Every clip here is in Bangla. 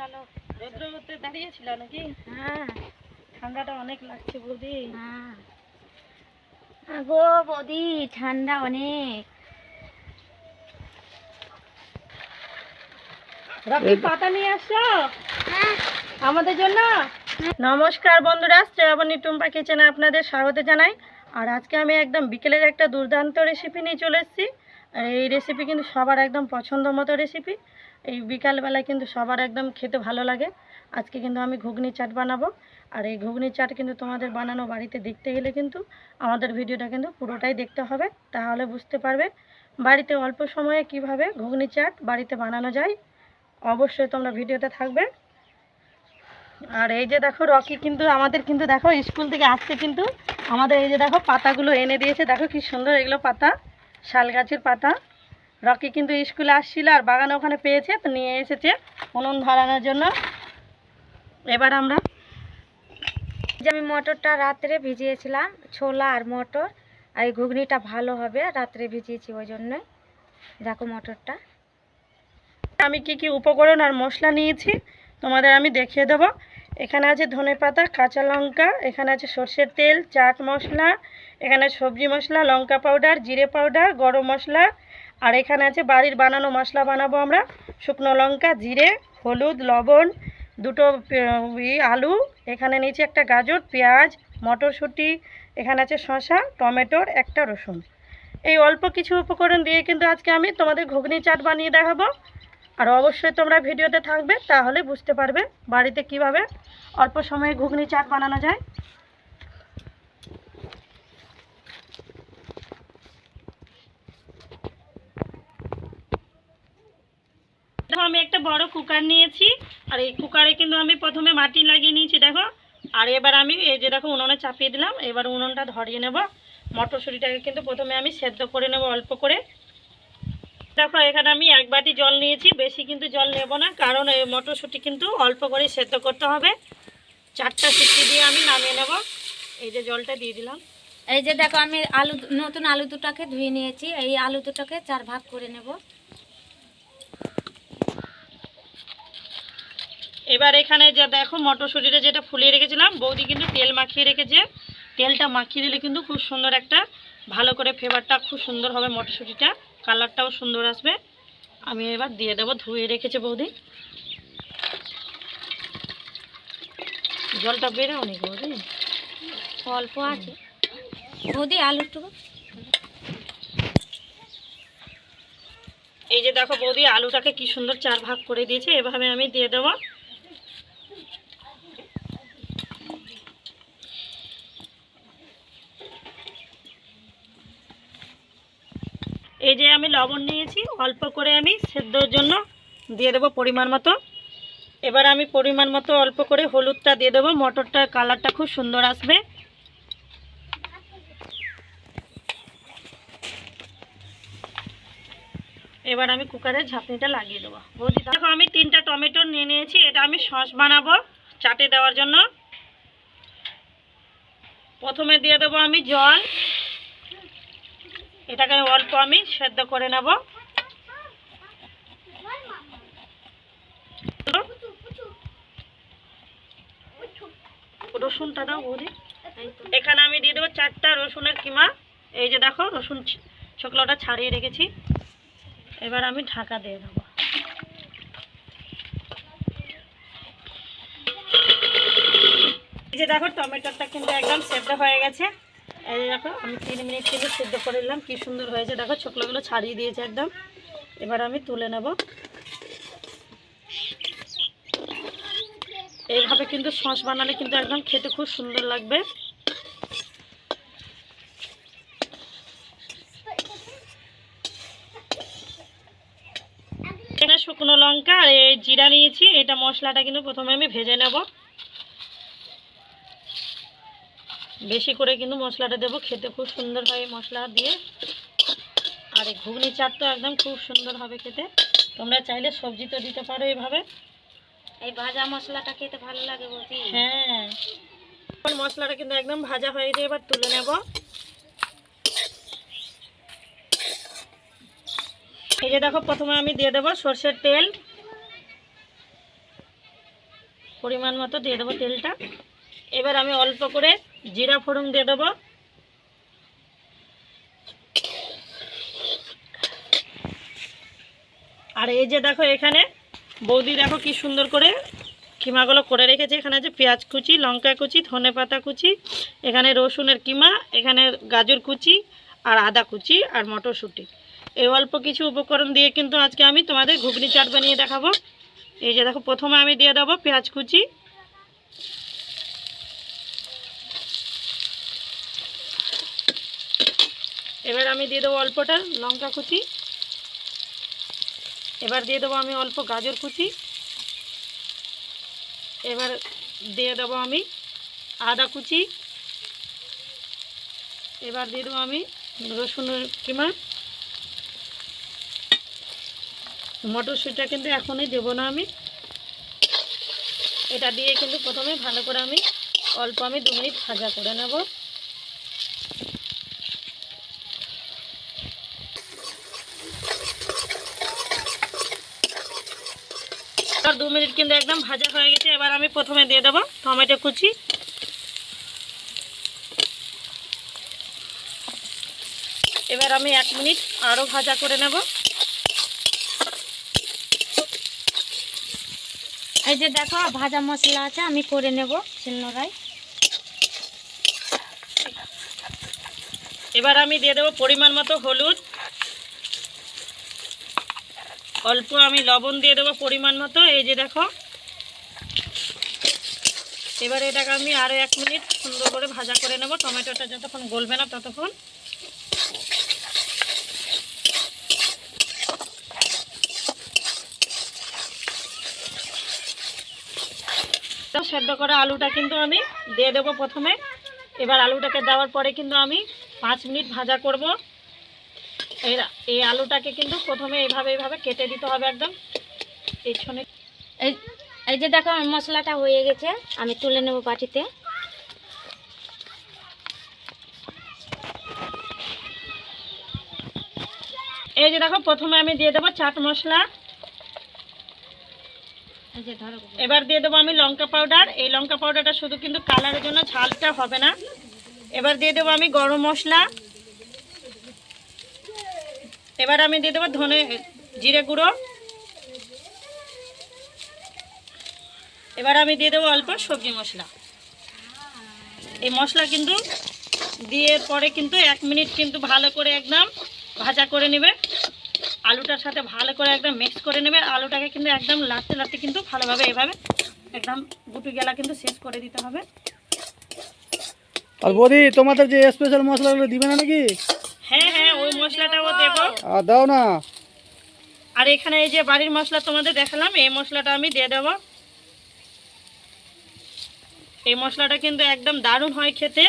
চলো। রৌদ্র করতে দাঁড়িয়েছিল নাকি? হ্যাঁ। ঠান্ডাটা অনেক লাগছে বৌদি। হ্যাঁ গো বৌদি, ঠান্ডা অনেক। রকি পাতা নিয়ে আসছো হ্যাঁ। আমাদের জন্য? নমস্কার বন্ধুরা, শ্রেয়াবনী টুম্পা কিচেনে আপনাদের স্বাগত জানাই। আর আজকে আমি একদম বিকেলের একটা দুর্দান্ত রেসিপি নিয়ে চলে এসেছি। আর এই রেসিপি কিন্তু সবার একদম পছন্দ মতো রেসিপি। এই বিকালবেলায় কিন্তু সবার একদম খেতে ভালো লাগে। আজকে কিন্তু আমি ঘুগনি চাট বানাবো। আর এই ঘুগনি চাট কিন্তু তোমাদের বানানো বাড়িতে দেখতে গেলে কিন্তু আমাদের ভিডিওটা কিন্তু পুরোটাই দেখতে হবে, তাহলে বুঝতে পারবে বাড়িতে অল্প সময়ে কিভাবে ঘুগনি চাট বাড়িতে বানানো যায়। অবশ্যই তোমরা ভিডিওতে থাকবে। আর এই যে দেখো রকি কিন্তু আমাদের কিন্তু দেখো স্কুল থেকে আসছে কিন্তু আমাদের এই যে দেখো পাতাগুলো এনে দিয়েছে। দেখো কি সুন্দর এগুলো পাতা, শাল গাছের পাতা। রকি কিন্তু স্কুলে আসছিল আর বাগানে ওখানে পেয়েছে, তো নিয়ে এসেছে উনুন ধরানোর জন্য। এবার আমরা যে আমি মটরটা রাত্রে ভিজিয়েছিলাম, ছোলা আর মটর, আর এই ঘুগনিটা ভালো হবে, রাত্রে ভিজিয়েছি ওই জন্যই। দেখো মটরটা। আমি কি কি উপকরণ আর মশলা নিয়েছি তোমাদের আমি দেখিয়ে দেবো। এখানে আছে ধনেপাতা, কাঁচা লঙ্কা, এখানে আছে সর্ষের তেল, চাট মশলা, এখানে সবজি মশলা, লঙ্কা পাউডার, জিরে পাউডার, গরম মশলা, আর এখানে আছে বাড়ির বানানো মশলা বানাবো আমরা। শুকনো লঙ্কা, জিরে, হলুদ, লবণ, দুটো আলু, এখানে নিয়েছি একটা গাজর, পেঁয়াজ, মটরশুঁটি, এখানে আছে শসা, টমেটোর একটা রসুন। এই অল্প কিছু উপকরণ দিয়ে কিন্তু আজকে আমি তোমাদের ঘুগনি চাট বানিয়ে দেখাবো। আর অবশ্যই তোমরা ভিডিওতে থাকবে, তাহলে বুঝতে পারবে বাড়িতে কিভাবে অল্প সময়ে ঘুগনি চাট বানানো যায়। দেখো আমি একটা বড় কুকার নিয়েছি, আর এই কুকারে কিন্তু আমি প্রথমে মাটি লাগিয়ে নিয়েছি দেখো। আর এবার আমি এই যে দেখো উনুনে চাপিয়ে দিলাম, এবার উনুনটা ধরিয়ে নেব। মটরশুঁটিটাকে কিন্তু প্রথমে আমি সেদ্ধ করে নেব অল্প করে। দেখো এখানে আমি 1 বাটি জল নিয়েছি, বেশি কিন্তু জল নেব না, কারণ এই মটরশুঁটি কিন্তু অল্প করে সেদ্ধ করতে হবে। 4টা সিটি দিয়ে আমি নামিয়ে নেব। এই যে জলটা দিয়ে দিলাম। এই যে দেখো আমি নতুন আলু দুটাকে ধুয়ে নিয়েছি, এই আলু দুটাকে 4 ভাগ করে নেব। এবার এখানে যে দেখো মটরশুঁটিটা যেটা ফুলিয়ে রেখেছিলাম, বৌদি কিন্তু তেল মাখিয়ে রেখেছে। তেলটা মাখিয়ে দিলে কিন্তু খুব সুন্দর একটা ভালো করে ফ্লেভারটা খুব সুন্দর হবে, মটরশুঁটিটা কালারটাও সুন্দর আসবে। আমি এবার দিয়ে দেবো, ধুয়ে রেখেছে বৌদি। জলটা বেরোও নি বৌদি, অল্প আছে বৌদি আলুটুকু। এই যে দেখো বৌদি আলুটাকে কি সুন্দর 4 ভাগ করে দিয়েছে। এভাবে আমি দিয়ে দেবো। এই যে আমি লবণ নিয়েছি অল্প করে, আমি সেদ্ধর জন্য দিয়ে দেবো পরিমাণ মতো। এবার আমি পরিমাণ মতো অল্প করে হলুদটা দিয়ে দেবো, মটরটার কালারটা খুব সুন্দর আসবে। এবার আমি কুকারের ঝাঁপনিটা লাগিয়ে দেবো। বৌদি দেখো আমি 3টা টমেটো নিয়ে নিয়েছি, এটা আমি সস বানাবো চাটে দেওয়ার জন্য। প্রথমে দিয়ে দেবো আমি জল, এটাকে অল্প আমি সেদ্ধ করে নেব। রসুনটা দাও বৌদি। এখানে আমি দিয়ে দেবো 4টা রসুনের কিমা। এই যে দেখো রসুন ছোকলাটা ছাড়িয়ে রেখেছি। এবার আমি ঢাকা দিয়ে দেবো। এই যে দেখো টমেটোটা কিন্তু একদম সেদ্ধ হয়ে গেছে। এই যে দেখো আমি 3 মিনিট কিন্তু সেদ্ধ করে নিলাম, কি সুন্দর হয়েছে দেখো, ছোকলাগুলো ছাড়িয়ে দিয়েছে একদম। এবার আমি তুলে নেব। এইভাবে কিন্তু সস বানালে কিন্তু একদম খেতে খুব সুন্দর লাগবে। এখানে শুকনো লঙ্কা আর এই জিরা নিয়েছি, এটা মশলাটা কিন্তু প্রথমে আমি ভেজে নেব। বেশি করে কিন্তু মশলাটা দেবো, খেতে খুব সুন্দর হয় মশলা দিয়ে। আর এই ঘুগনি চাট তো একদম খুব সুন্দর হবে খেতে। তোমরা চাইলে সবজি তো দিতে পারো এভাবে। এই ভাজা মশলাটা খেতে ভালো লাগে বৌদি। হ্যাঁ, মশলাটা কিন্তু একদম ভাজা হয়ে যায়, এবার তুলে নেব। এই যে দেখো প্রথমে আমি দিয়ে দেবো সর্ষের তেল। পরিমাণ মতো দিয়ে দেবো তেলটা। এবার আমি অল্প করে জিরা ফোড়ন দিয়ে দেবো। আর এই যে দেখো এখানে বৌদি দেখো কি সুন্দর করে কিমাগুলো করে রেখেছে। এখানে আছে পেঁয়াজ কুচি, লঙ্কা কুচি, ধনেপাতা কুচি, এখানে রসুনের কিমা, এখানে গাজর কুচি আর আদা কুচি আর মটরশুঁটি। এই অল্প কিছু উপকরণ দিয়ে কিন্তু আজকে আমি তোমাদের ঘুগনি চাট বানিয়ে দেখাবো। এই যে দেখো প্রথমে আমি দিয়ে দেবো পেঁয়াজ কুচি, এবার আমি দিয়ে দেবো অল্পটা লঙ্কা কুচি, এবার দিয়ে দেবো আমি অল্প গাজর কুচি, এবার দিয়ে দেবো আমি আদা কুচি, এবার দিয়ে দেবো আমি রসুনের কিমা। মটরশুঁটিটা কিন্তু এখনই দেবো না আমি, এটা দিয়ে কিন্তু প্রথমে ভালো করে আমি অল্প 2 মিনিট ভাজা করে নেব। আর 2 মিনিট কিন্তু একদম ভাজা হয়ে গেছে। এবার আমি প্রথমে দিয়ে দেবো টমেটো কুচি, এবার আমি 1 মিনিট আরও ভাজা করে নেব। এই যে দেখো ভাজা মশলা আছে, আমি করে নেব শিলনোড়ায়। এবার আমি দিয়ে দেবো পরিমাণ মতো হলুদ, অল্প আমি লবণ দিয়ে দেবো পরিমাণ মতো। এই যে দেখো এবার এটাকে আমি আরও 1 মিনিট সুন্দর করে ভাজা করে নেব, টমেটোটা যতক্ষণ গলবে না ততক্ষণ। সেদ্ধ করা আলুটা কিন্তু আমি দিয়ে দেবো প্রথমে। এবার আলুটাকে দেওয়ার পরে কিন্তু আমি 5 মিনিট ভাজা করব। এই আলুটাকে কিন্তু প্রথমে এইভাবে কেটে দিতে হবে একদম পেছনে। এই যে দেখো আমার মশলাটা হয়ে গেছে, আমি তুলে নেব বাটিতে। এই যে দেখো প্রথমে আমি দিয়ে দেবো চাট মশলা, এবার দিয়ে দেবো আমি লঙ্কা পাউডার। এই লঙ্কা পাউডারটা শুধু কিন্তু কালারের জন্য, ঝালটা হবে না। এবার দিয়ে দেবো আমি গরম মশলা, এবার আমি দিয়ে দেবো জিরে গুঁড়ো, এবার আমি দিয়ে দেবো অল্প সবজি মশলা। এই মশলা কিন্তু দিয়ে পরে কিন্তু 1 মিনিট কিন্তু ভালো করে একদম ভাজা করে নেবে, আলুটার সাথে ভালো করে একদম মিক্স করে নেবে। আলুটাকে কিন্তু একদম লাড়তে কিন্তু ভালোভাবে এভাবে একদম গুটি গেলা কিন্তু শেষ করে দিতে হবে। আর বৌদি তোমাদের যে স্পেশাল মশলাগুলো দিবে না নাকি? হ্যাঁ হ্যাঁ, ওই মশলাটাও দেবো। দাও না। আর এখানে এই যে বাড়ির মশলা তোমাদের দেখালাম, এই মশলাটা আমি দিয়ে দেবো। এই মশলাটা কিন্তু একদম দারুণ হয় খেতে।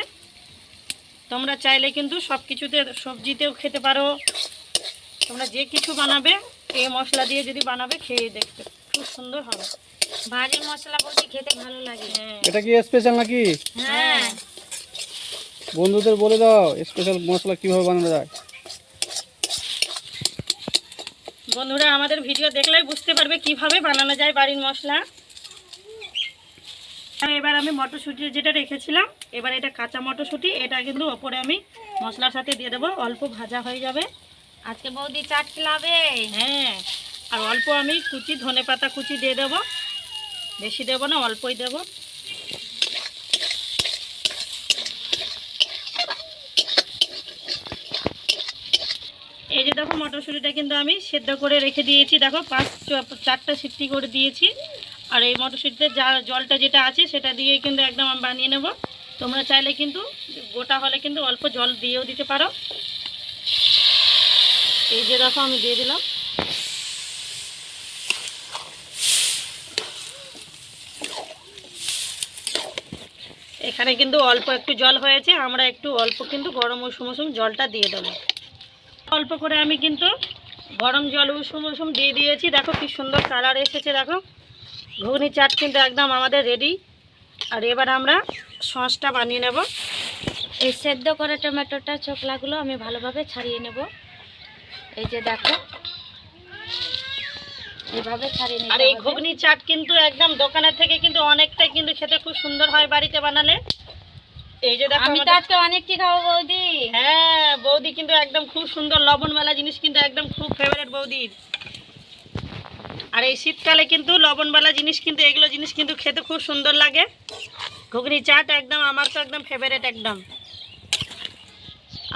তোমরা চাইলে কিন্তু সব কিছুতে, সবজিতেও খেতে পারো, তোমরা যে কিছু বানাবে এই মশলা দিয়ে যদি বানাবে খেয়ে দেখতে খুব সুন্দর হবে। বাড়ির মশলা বলতে খেতে ভালো লাগে। এটা কি স্পেশাল নাকি? হ্যাঁ, বন্ধুদের বলে দাও স্পেশাল মশলা কিভাবে বানানো যায়। বন্ধুরা আমাদের ভিডিও দেখলেই বুঝতে পারবে কিভাবে বানানো যায় বাড়ির মশলা। এবার আমি মটরশুঁটি যেটা রেখেছিলাম, এবার এটা কাঁচা মটরশুঁটি, এটা কিন্তু ওপরে আমি মশলার সাথে দিয়ে দেবো, অল্প ভাজা হয়ে যাবে। আজকে বৌদি চাট খেলাবে। হ্যাঁ, আর অল্প আমি কুচি ধনেপাতা কুচি দিয়ে দেবো, বেশি দেবো না, অল্পই দেবো। এই যে দেখো মটরশুঁটিটা কিন্তু আমি সেদ্ধ করে রেখে দিয়েছি, দেখো 4টা সিটি করে দিয়েছি। আর এই মটরশুঁটিতে যা জলটা যেটা আছে সেটা দিয়ে কিন্তু একদম আমি বানিয়ে নেব। তোমরা চাইলে কিন্তু গোটা হলে কিন্তু অল্প জল দিয়েও দিতে পারো। এই যে দেখো আমি দিয়ে দিলাম। এখানে কিন্তু অল্প একটু জল হয়েছে, আমরা একটু অল্প কিন্তু গরম উষুম জলটা দিয়ে দেবো। অল্প করে আমি কিন্তু গরম জল উষুম দিয়ে দিয়েছি। দেখো কি সুন্দর কালার এসেছে, দেখো ঘুগনি চাট কিন্তু একদম আমাদের রেডি। আর এবার আমরা সসটা বানিয়ে নেব। এই সেদ্ধ করা টমেটোটা ছোকলাগুলো আমি ভালোভাবে ছাড়িয়ে নেব। এই যে দেখো এভাবে ছাড়িয়ে আর নিতে এই হবে। ঘুগনি চাট কিন্তু একদম দোকানের থেকে কিন্তু অনেকটাই কিন্তু খেতে খুব সুন্দর হয় বাড়িতে বানালে। এই যে দেখো আমি তো আমাদের- আজকে অনেকটি খাবো বৌদি। হ্যাঁ বৌদি কিন্তু একদম খুব সুন্দর লবণওয়ালা জিনিস কিন্তু একদম খুব ফেভারিট বৌদির। আর এই শীতকালে কিন্তু লবণওয়ালা জিনিস কিন্তু এগুলো জিনিস কিন্তু খেতে খুব সুন্দর লাগে। ঘুগনি চাট একদম আমার তো একদম ফেভারিট একদম।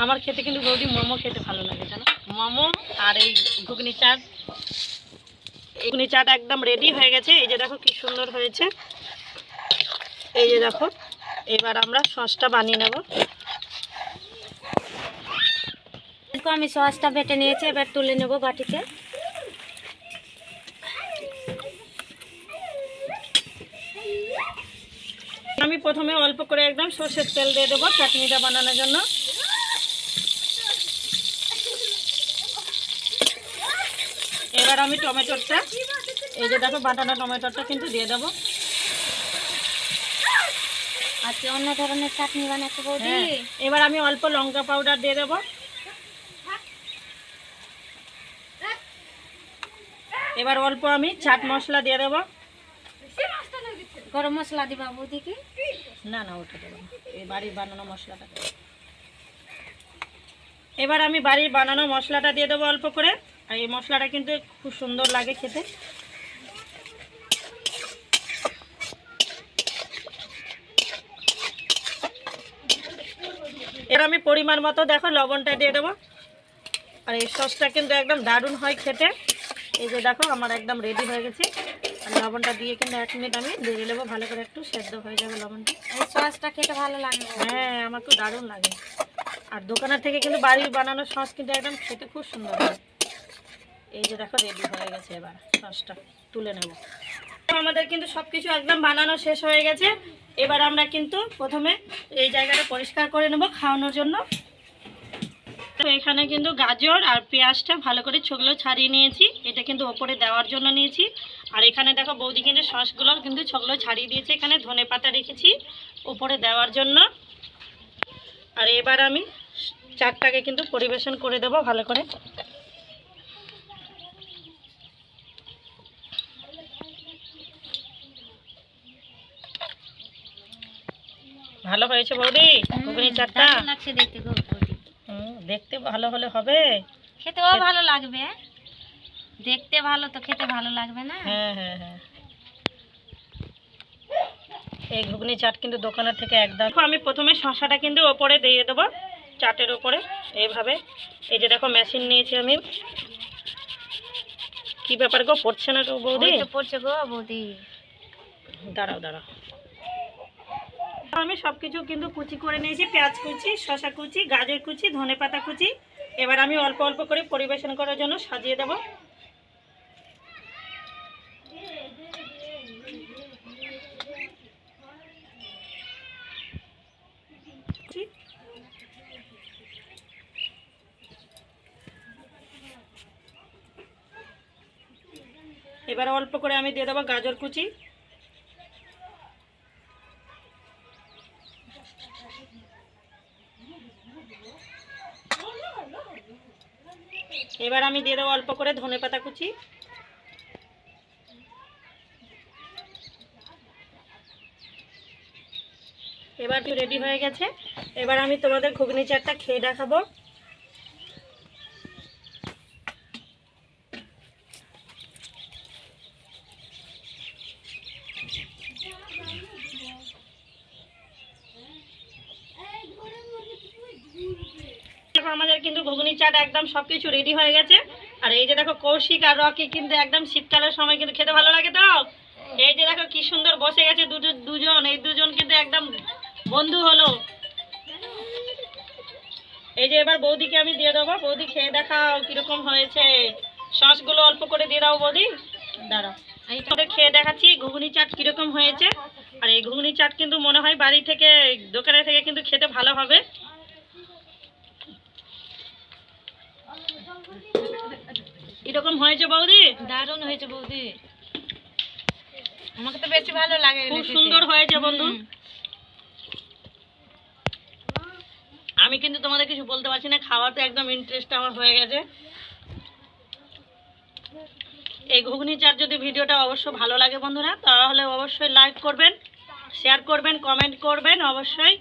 আমার খেতে কিন্তু বৌদি মোমো খেতে ভালো লাগে জানো, মোমো আর এই ঘুগনি চাট। ঘুগনি চাট একদম রেডি হয়ে গেছে। এই যে দেখো কি সুন্দর হয়েছে। এই যে দেখো এবার আমরা সসটা বানিয়ে নেব। দেখো আমি সসটা বেটে নিয়েছি, এবার তুলে নেব বাটিতে। আমি প্রথমে অল্প করে একদম সর্ষের তেল দিয়ে দেবো চাটনিটা বানানোর জন্য। এবার আমি টমেটোটা, এই যে দেখো বাটানো টমেটোটা কিন্তু দিয়ে দেবো। আজকে অন্য ধরনের চাটনি বানাচ্ছি বৌদি। হ্যাঁ, এবার আমি অল্প লঙ্কা পাউডার দিয়ে দেবো। এবার অল্প আমি চাট মশলা দিয়ে দেবো। গরম মশলা দিবা বৌদি কি? না না ওটা দেবো না, এই বাড়ির বানানো মশলাটা দেবো। এবার আমি বাড়ির বানানো মশলাটা দিয়ে দেবো অল্প করে। আর এই মশলাটা কিন্তু খুব সুন্দর লাগে খেতে। এর আমি পরিমাণ মতো দেখো লবণটা দিয়ে দেবো। আর এই সসটা কিন্তু একদম দারুণ হয় খেতে। এই যে দেখো আমার একদম রেডি হয়ে গেছে। আর লবণটা দিয়ে কিন্তু 1 মিনিট আমি দিয়ে নেবো, ভালো করে একটু সেদ্ধ হয়ে যাবে লবণটা। এই সসটা খেতে ভালো লাগে বৌদি। হ্যাঁ আমার খুব দারুণ লাগে। আর দোকানের থেকে কিন্তু বাড়ির বানানো সস কিন্তু একদম খেতে খুব সুন্দর হয়। এই যে দেখো রেডি হয়ে গেছে। এবার সসটা তুলে নেব। আমাদের কিন্তু সব কিছু একদম বানানো শেষ হয়ে গেছে। এবার আমরা কিন্তু প্রথমে এই জায়গাটা পরিষ্কার করে নেব খাওয়ানোর জন্য। তো এখানে কিন্তু গাজর আর পেঁয়াজটা ভালো করে ছোকলো ছাড়িয়ে নিয়েছি, এটা কিন্তু ওপরে দেওয়ার জন্য নিয়েছি। আর এখানে দেখো বৌদি কিন্তু সসগুলো কিন্তু ছোকলো ছাড়িয়ে দিয়েছে। এখানে ধনেপাতা রেখেছি ওপরে দেওয়ার জন্য। আর এবার আমি চাটটাকে কিন্তু পরিবেশন করে দেব ভালো করে। ভালো হয়েছে বৌদি ঘুগনি চাটটা? দারুণ লাগছে দেখতে গো বৌদি। দেখতে ভালো হলে হবে, খেতেও ভালো লাগবে। দেখতে ভালো তো খেতে ভালো লাগবে না? হ্যাঁ হ্যাঁ হ্যাঁ। এই ঘুগনি চাট কিন্তু দোকানের থেকে একদম। আমি প্রথমে শসাটা কিন্তু ওপরে দিয়ে দেবো চাটের ওপরে এইভাবে। এই যে দেখো মেশিন নিয়েছি আমি। কি ব্যাপার গো, পড়ছে না তো বৌদি? ওই তো পড়ছে গো বৌদি। দাঁড়াও দাঁড়াও। আমি সব কিছু কিন্তু কুচি করে নিয়েছি, পেঁয়াজ কুচি, শসা কুচি, গাজর কুচি, ধনেপাতা কুচি। এবার আমি অল্প অল্প করে পরিবেশন করার জন্য সাজিয়ে দেব। এবার অল্প করে আমি দিয়ে দেবো গাজর কুচি। এবার আমি দিয়ে দেবো অল্প করে ধনেপাতা কুচি। এবার তো রেডি হয়ে গেছে। এবার আমি তোমাদের ঘুগনি চাটটা খেয়ে দেখাবো। আমাদের কিন্তু ঘুগনি চাট একদম সবকিছু রেডি হয়ে গেছে। আর এই যে দেখো কৌশিক আর রকি কিন্তু একদম শীতকালের সময় কিন্তু খেতে ভালো লাগে তো। এই যে দেখো কি সুন্দর বসে গেছে দুজন। এই দুজন কিন্তু একদম বন্ধু হলো। এই যে এবার বৌদিকে আমি দিয়ে দেবো, বৌদি খেয়ে দেখাও কিরকম হয়েছে। সসগুলো অল্প করে দিয়ে দাও বৌদি। দাঁড়াও এইটা খেয়ে দেখাচ্ছি ঘুগনি চাট কিরকম হয়েছে। আর এই ঘুগনি চাট কিন্তু মনে হয় বাড়ি থেকে দোকানে থেকে কিন্তু খেতে ভালো হবে। এরকম হয়েছে বৌদি? দারুণ হয়েছে বৌদি, আমাকে তো বেশি ভালো লাগে। খুব সুন্দর হয়েছে বন্ধু। আমি কিন্তু তোমাদের কিছু বলতে পারছি না, খাওয়াতে একদম ইন্টারেস্ট আমার হয়ে গেছে। এই ঘুগনি চাট যদি ভিডিওটা অবশ্য ভালো লাগে বন্ধুরা, তাহলে অবশ্যই লাইক করবেন, শেয়ার করবেন, কমেন্ট করবেন অবশ্যই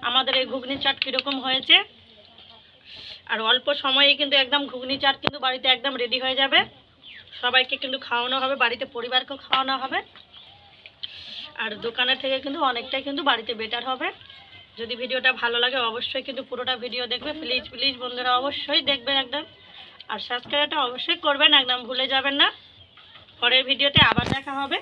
আমাদের এই ঘুগনি চাট কীরকম হয়েছে। আর অল্প সময়ে কিন্তু একদম ঘুগনি চাট কিন্তু বাড়িতে একদম রেডি হয়ে যাবে। সবাইকে কিন্তু খাওয়ানো হবে, বাড়িতে পরিবারকেও খাওয়ানো হবে। আর দোকানের থেকে কিন্তু অনেকটাই কিন্তু বাড়িতে বেটার হবে। যদি ভিডিওটা ভালো লাগে অবশ্যই কিন্তু পুরোটা ভিডিও দেখবে, প্লিজ প্লিজ বন্ধুরা অবশ্যই দেখবেন একদম। আর সাবস্ক্রাইবটা অবশ্যই করবেন, একদম ভুলে যাবেন না। পরের ভিডিওতে আবার দেখা হবে।